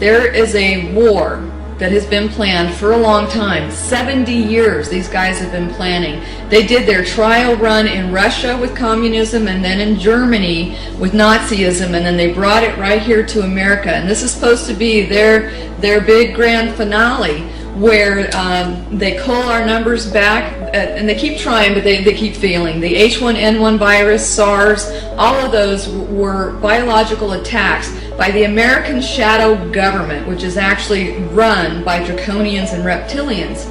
There is a war that has been planned for a long time. 70 years these guys have been planning. They did their trial run in Russia with communism, and then in Germany with Nazism, and then they brought it right here to America. And this is supposed to be their big grand finale, where they cull our numbers back, and they keep trying, but they keep failing. The H1N1 virus, SARS, all of those were biological attacks by the American shadow government, which is actually run by draconians and reptilians.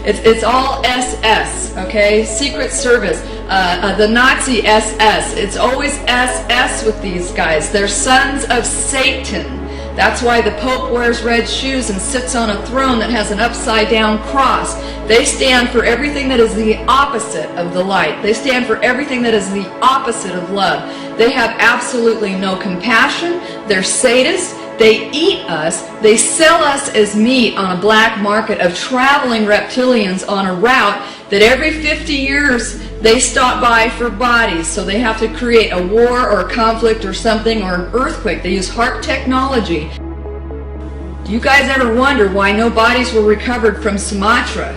It's all SS, okay? Secret Service, the Nazi SS. It's always SS with these guys. They're sons of Satan. That's why the Pope wears red shoes and sits on a throne that has an upside-down cross. They stand for everything that is the opposite of the light. They stand for everything that is the opposite of love. They have absolutely no compassion. They're sadists. They eat us. They sell us as meat on a black market of traveling reptilians on a route that every 50 years they stop by for bodies. So they have to create a war or a conflict or something, or an earthquake. They use HARP technology. Do you guys ever wonder why no bodies were recovered from Sumatra?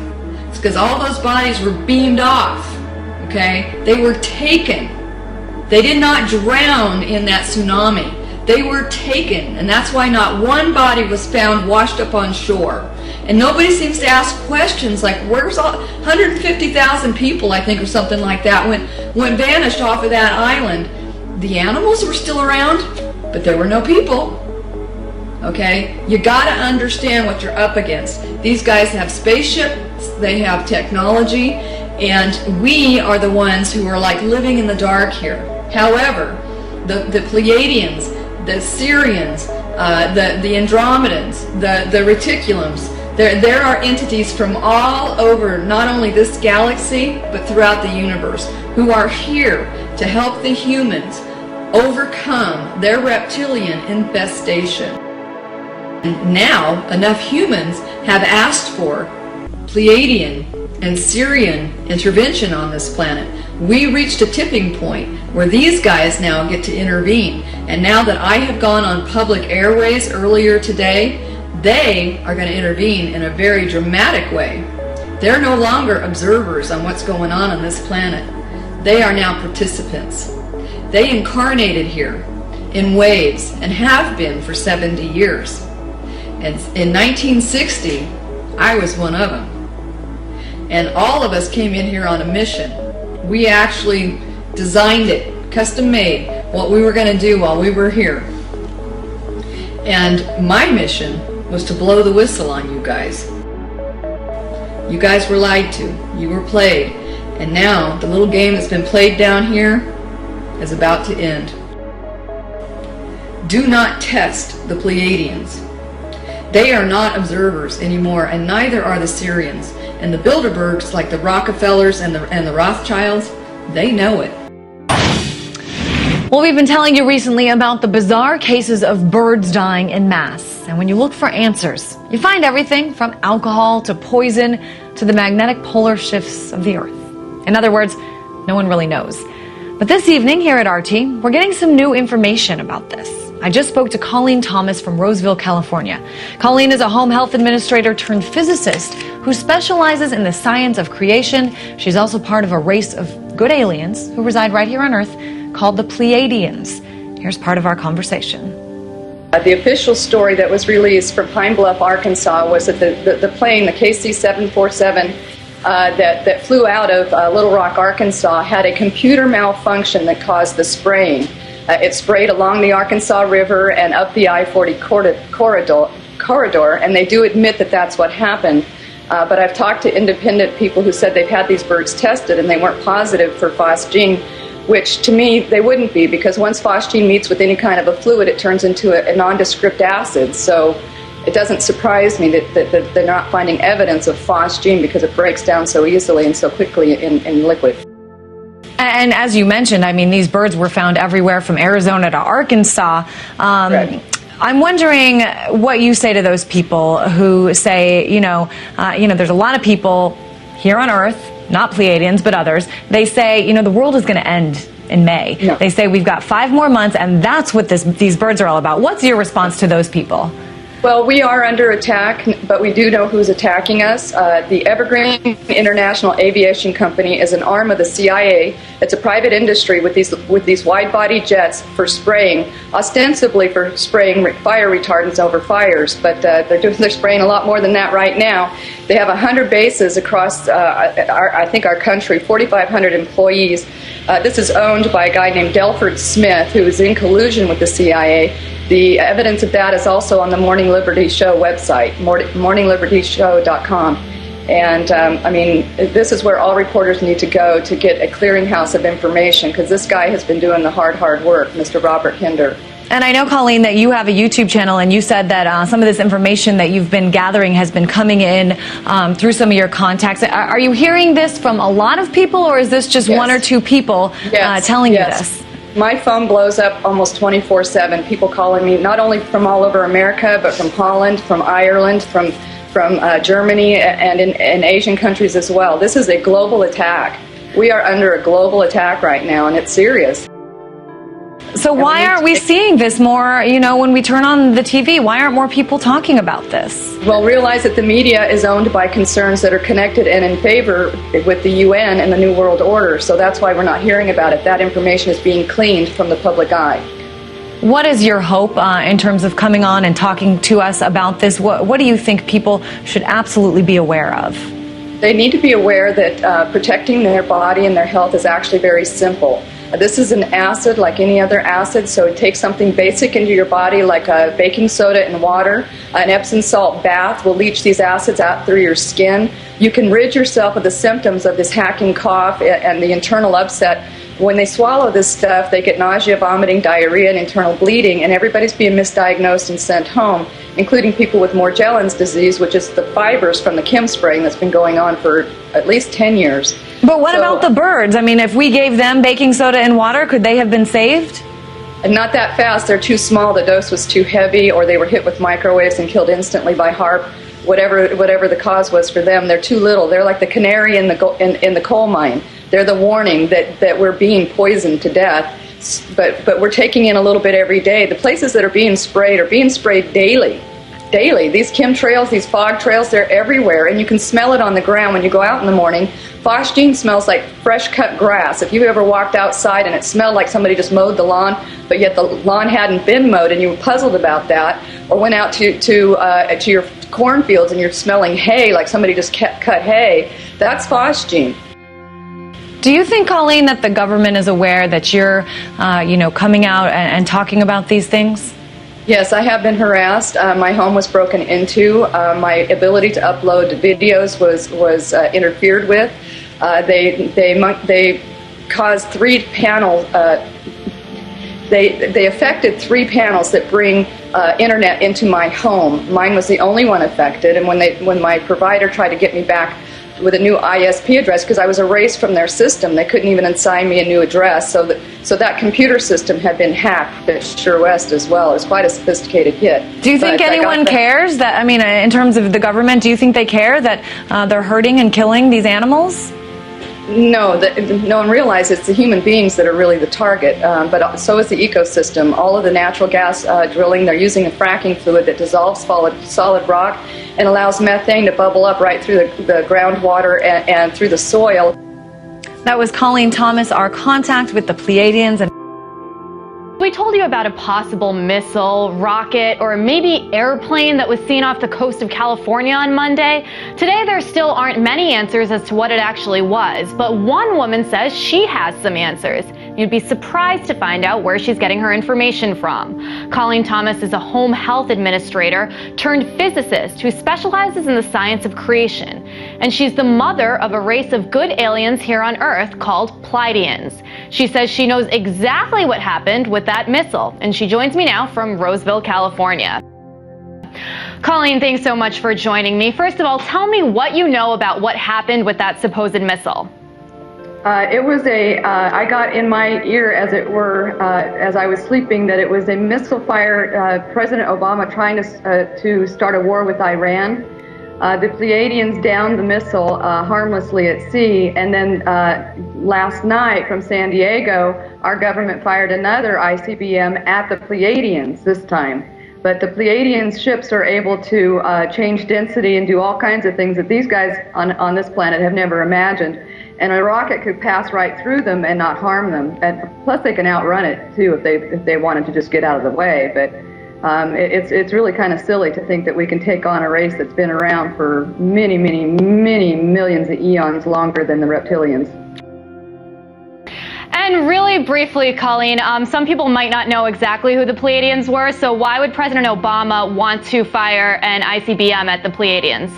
It's because all those bodies were beamed off, okay? They were taken. They did not drown in that tsunami. They were taken, and that's why not one body was found washed up on shore. And nobody seems to ask questions like, where's all 150,000 people, I think, or something like that, went vanished off of that island. The animals were still around, but there were no people. Okay? You gotta understand what you're up against. These guys have spaceships, they have technology, and we are the ones who are like living in the dark here. However, the Pleiadians, the Syrians, the Andromedans, the Reticulums, there are entities from all over, not only this galaxy, but throughout the universe, who are here to help the humans overcome their reptilian infestation. And now, enough humans have asked for Pleiadian and Syrian intervention on this planet. We reached a tipping point where these guys now get to intervene. And now that I have gone on public airways earlier today, they are going to intervene in a very dramatic way. They're no longer observers on what's going on this planet. They are now participants. They incarnated here in waves and have been for 70 years. And in 1960, I was one of them. And all of us came in here on a mission. We actually designed it, custom made, what we were going to do while we were here. And my mission was to blow the whistle on you guys. You guys were lied to. You were played. And now the little game that's been played down here is about to end. Do not test the Pleiadians. They are not observers anymore, and neither are the Syrians. And the Bilderbergs, like the Rockefellers and the Rothschilds, they know it. Well, we've been telling you recently about the bizarre cases of birds dying en masse. And when you look for answers, you find everything from alcohol to poison to the magnetic polar shifts of the Earth. In other words, no one really knows. But this evening here at RT, we're getting some new information about this. I just spoke to Colleen Thomas from Roseville, California. Colleen is a home health administrator turned physicist who specializes in the science of creation. She's also part of a race of good aliens who reside right here on Earth called the Pleiadians. Here's part of our conversation. The official story that was released from Pine Bluff, Arkansas was that the plane, the KC-747, that flew out of Little Rock, Arkansas, had a computer malfunction that caused the spraying. It sprayed along the Arkansas River and up the I-40 corridor, and they do admit that that's what happened. But I've talked to independent people who said they've had these birds tested and they weren't positive for phosgene, which to me they wouldn't be, because once phosgene meets with any kind of a fluid, it turns into a nondescript acid. So it doesn't surprise me that they're not finding evidence of phosgene, because it breaks down so easily and so quickly in liquid. And as you mentioned, I mean, these birds were found everywhere from Arizona to Arkansas. Right. I'm wondering what you say to those people who say, there's a lot of people here on Earth, not Pleiadians, but others. They say, the world is going to end in May. No. They say we've got 5 more months, and that's what these birds are all about. What's your response to those people? Well, we are under attack, but we do know who's attacking us. The Evergreen International Aviation Company is an arm of the CIA. It's a private industry with these wide-body jets for spraying, ostensibly for spraying fire retardants over fires, but they're spraying a lot more than that right now. They have 100 bases across, I think, our country, 4,500 employees. This is owned by a guy named Delford Smith, who is in collusion with the CIA. The evidence of that is also on the Morning Liberty Show website, morninglibertyshow.com. And, I mean, this is where all reporters need to go to get a clearinghouse of information, because this guy has been doing the hard work, Mr. Robert Kinder. And I know, Colleen, that you have a YouTube channel, and you said that some of this information that you've been gathering has been coming in through some of your contacts. Are you hearing this from a lot of people, or is this just one or two people telling you this? My phone blows up almost 24/7. People calling me, not only from all over America, but from Holland, from Ireland, from Germany, and in Asian countries as well. This is a global attack. We are under a global attack right now, and it's serious. So why aren't we seeing this more, when we turn on the TV? Why aren't more people talking about this? Well, realize that the media is owned by concerns that are connected and in favor with the UN and the New World Order. So that's why we're not hearing about it. That information is being cleaned from the public eye. What is your hope in terms of coming on and talking to us about this? What do you think people should absolutely be aware of? They need to be aware that protecting their body and their health is actually very simple. This is an acid like any other acid, so it takes something basic into your body like baking soda and water. An Epsom salt bath will leach these acids out through your skin. You can rid yourself of the symptoms of this hacking cough and the internal upset. When they swallow this stuff, they get nausea, vomiting, diarrhea, and internal bleeding, and everybody's being misdiagnosed and sent home, including people with Morgellons disease, which is the fibers from the chem spraying that's been going on for at least 10 years. But what about the birds? I mean, if we gave them baking soda and water, could they have been saved? And not that fast. They're too small. The dose was too heavy, or they were hit with microwaves and killed instantly by HAARP. Whatever the cause was for them, they're too little. They're like the canary in the coal mine. They're the warning that we're being poisoned to death. But we're taking in a little bit every day. The places that are being sprayed daily. These chemtrails, these fog trails, they're everywhere, and you can smell it on the ground when you go out in the morning. Phosgene smells like fresh cut grass. If you ever walked outside and it smelled like somebody just mowed the lawn, but yet the lawn hadn't been mowed, and you were puzzled about that, or went out to your cornfields and you're smelling hay like somebody just cut hay, that's phosgene. Do you think, Colleen, that the government is aware that you're, coming out and talking about these things? Yes, I have been harassed. My home was broken into. My ability to upload videos was interfered with. They caused 3 panels. They affected 3 panels that bring internet into my home. Mine was the only one affected, and when my provider tried to get me back with a new ISP address, because I was erased from their system, they couldn't even assign me a new address. So that computer system had been hacked at Sure West as well. It was quite a sophisticated hit. Do you think anyone cares that? I mean, in terms of the government, do you think they care that they're hurting and killing these animals? No, no one realizes it's the human beings that are really the target, but so is the ecosystem. All of the natural gas drilling, they're using a fracking fluid that dissolves solid rock and allows methane to bubble up right through the groundwater and through the soil. That was Colleen Thomas, our contact with the Pleiadians. We told you about a possible missile, rocket, or maybe airplane that was seen off the coast of California on Monday. Today, there still aren't many answers as to what it actually was, but one woman says she has some answers. You'd be surprised to find out where she's getting her information from. Colleen Thomas is a home health administrator turned physicist who specializes in the science of creation. And she's the mother of a race of good aliens here on Earth called Pleiadians. She says she knows exactly what happened with that missile, and she joins me now from Roseville, California. Colleen, thanks so much for joining me. First of all, tell me what you know about what happened with that supposed missile. It was I got in my ear, as it were, as I was sleeping, that it was a missile fire, President Obama trying to start a war with Iran. The Pleiadians downed the missile harmlessly at sea, and then last night from San Diego, our government fired another ICBM at the Pleiadians this time. But the Pleiadians' ships are able to change density and do all kinds of things that these guys on this planet have never imagined. And a rocket could pass right through them and not harm them. And plus, they can outrun it too if they wanted to just get out of the way. But it's really kind of silly to think that we can take on a race that's been around for many, many, many millions of eons longer than the reptilians. And really briefly, Colleen, some people might not know exactly who the Pleiadians were, so why would President Obama want to fire an ICBM at the Pleiadians?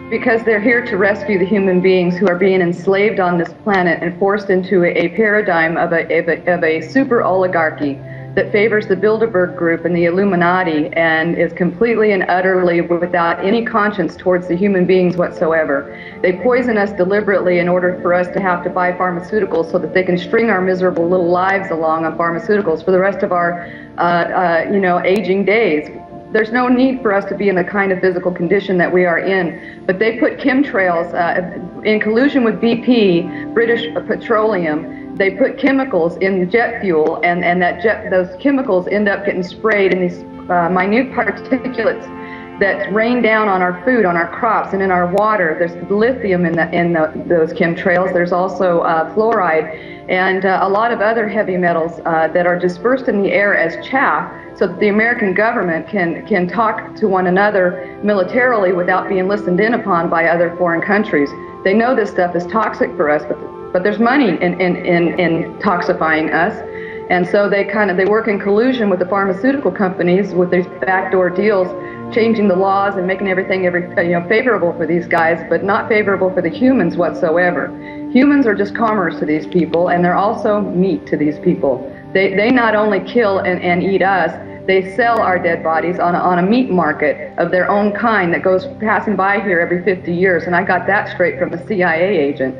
Because they're here to rescue the human beings who are being enslaved on this planet and forced into a paradigm of a super oligarchy that favors the Bilderberg Group and the Illuminati and is completely and utterly without any conscience towards the human beings whatsoever. They poison us deliberately in order for us to have to buy pharmaceuticals so that they can string our miserable little lives along on pharmaceuticals for the rest of our, aging days. There's no need for us to be in the kind of physical condition that we are in. But they put chemtrails in collusion with BP, British Petroleum. They put chemicals in jet fuel, and those chemicals end up getting sprayed in these minute particulates that rain down on our food, on our crops, and in our water. There's lithium in those chemtrails. There's also fluoride and a lot of other heavy metals that are dispersed in the air as chaff, so that the American government can talk to one another militarily without being listened in upon by other foreign countries. They know this stuff is toxic for us, but there's money in toxifying us, and so they work in collusion with the pharmaceutical companies with these backdoor deals, changing the laws and making everything favorable for these guys, but not favorable for the humans whatsoever. Humans are just commerce to these people, and they're also meat to these people. They not only kill and eat us, they sell our dead bodies on a meat market of their own kind that goes passing by here every 50 years, and I got that straight from a CIA agent.